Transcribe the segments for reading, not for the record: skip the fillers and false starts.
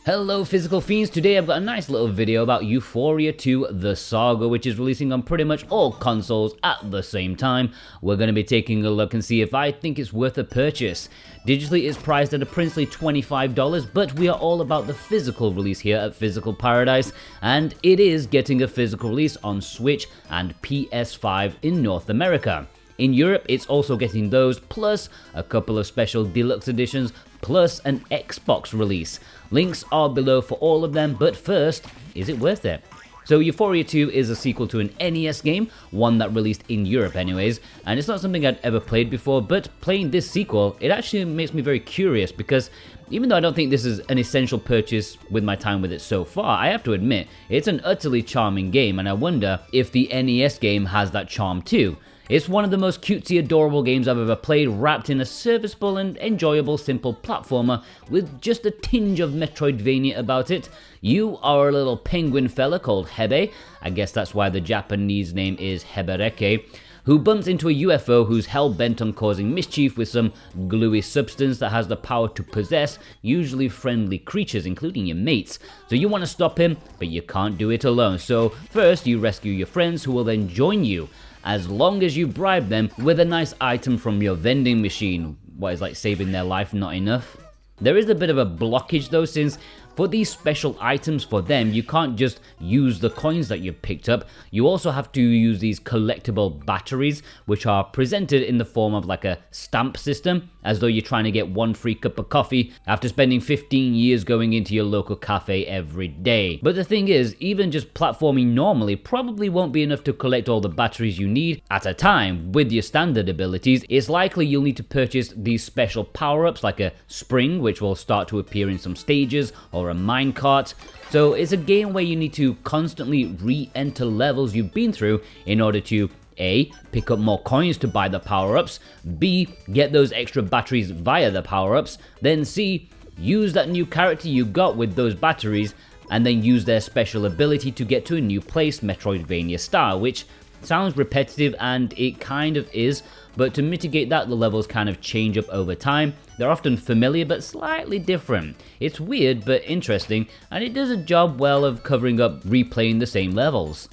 Hello physical fiends, today I've got a nice little video about Ufouria 2 The Saga, which is releasing on pretty much all consoles at the same time. We're going to be taking a look and see if I think it's worth a purchase. Digitally it's priced at a princely $25, but we are all about the physical release here at Physical Paradise, and it is getting a physical release on Switch and PS5 in North America. In Europe, it's also getting those, plus a couple of special deluxe editions, plus an Xbox release. Links are below for all of them, but first, is it worth it? So Ufouria 2 is a sequel to an NES game, one that released in Europe anyways, and it's not something I'd ever played before, but playing this sequel, it actually makes me very curious because even though I don't think this is an essential purchase with my time with it so far, I have to admit, it's an utterly charming game, and I wonder if the NES game has that charm too. It's one of the most cutesy, adorable games I've ever played, wrapped in a serviceable and enjoyable simple platformer with just a tinge of Metroidvania about it. You are a little penguin fella called Hebe, I guess that's why the Japanese name is Hebereke, who bumps into a UFO who's hell-bent on causing mischief with some gluey substance that has the power to possess usually friendly creatures, including your mates. So you want to stop him, but you can't do it alone. So first you rescue your friends, who will then join you, as long as you bribe them with a nice item from your vending machine. What is like saving their life not enough? There is a bit of a blockage though, since for these special items for them, you can't just use the coins that you've picked up, you also have to use these collectible batteries, which are presented in the form of like a stamp system, as though you're trying to get one free cup of coffee after spending 15 years going into your local cafe every day. But the thing is, even just platforming normally probably won't be enough to collect all the batteries you need at a time. With your standard abilities, it's likely you'll need to purchase these special power-ups like a spring, which will start to appear in some stages, or a minecart. So it's a game where you need to constantly re-enter levels you've been through in order to A, pick up more coins to buy the power-ups, B, get those extra batteries via the power-ups, then C, use that new character you got with those batteries, and then use their special ability to get to a new place, Metroidvania style, which sounds repetitive, and it kind of is, but to mitigate that, the levels kind of change up over time. They're often familiar but slightly different. It's weird but interesting, and it does a job well of covering up replaying the same levels.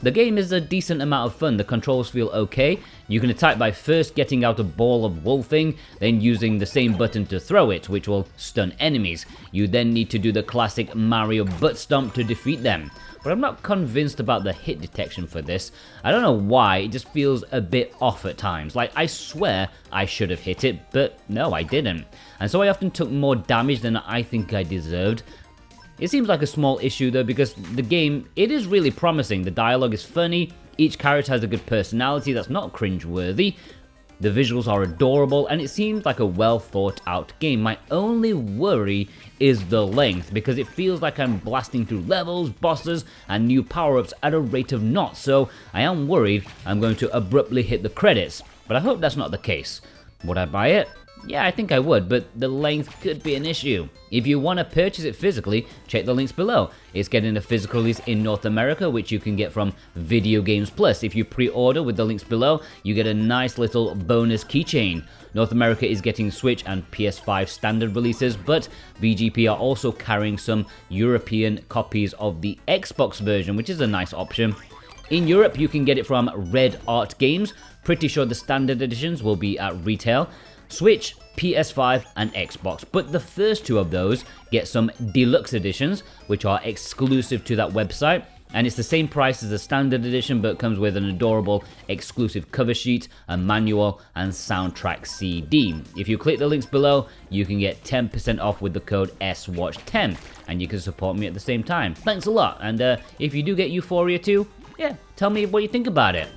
The game is a decent amount of fun. The controls feel okay. You can attack by first getting out a ball of wolfing, then using the same button to throw it, which will stun enemies. You then need to do the classic Mario butt stomp to defeat them. But I'm not convinced about the hit detection for this. I don't know why, it just feels a bit off at times. Like, I swear I should have hit it, but no, I didn't. And so I often took more damage than I think I deserved. It seems like a small issue though, because the game, it is really promising. The dialogue is funny, each character has a good personality that's not cringe-worthy, the visuals are adorable, and it seems like a well thought out game. My only worry is the length, because it feels like I'm blasting through levels, bosses, and new power-ups at a rate of knots, so I am worried I'm going to abruptly hit the credits, but I hope that's not the case. Would I buy it? Yeah, I think I would, but the length could be an issue. If you want to purchase it physically, check the links below. It's getting a physical release in North America, which you can get from Video Games Plus. If you pre-order with the links below, you get a nice little bonus keychain. North America is getting Switch and PS5 standard releases, but VGP are also carrying some European copies of the Xbox version, which is a nice option. In Europe, you can get it from Red Art Games. Pretty sure the standard editions will be at retail. Switch, PS5, and Xbox, but the first two of those get some deluxe editions, which are exclusive to that website, and it's the same price as the standard edition, but comes with an adorable exclusive cover sheet, a manual, and soundtrack CD. If you click the links below, you can get 10% off with the code SWATCH10, and you can support me at the same time. Thanks a lot, and if you do get Ufouria 2, yeah, tell me what you think about it.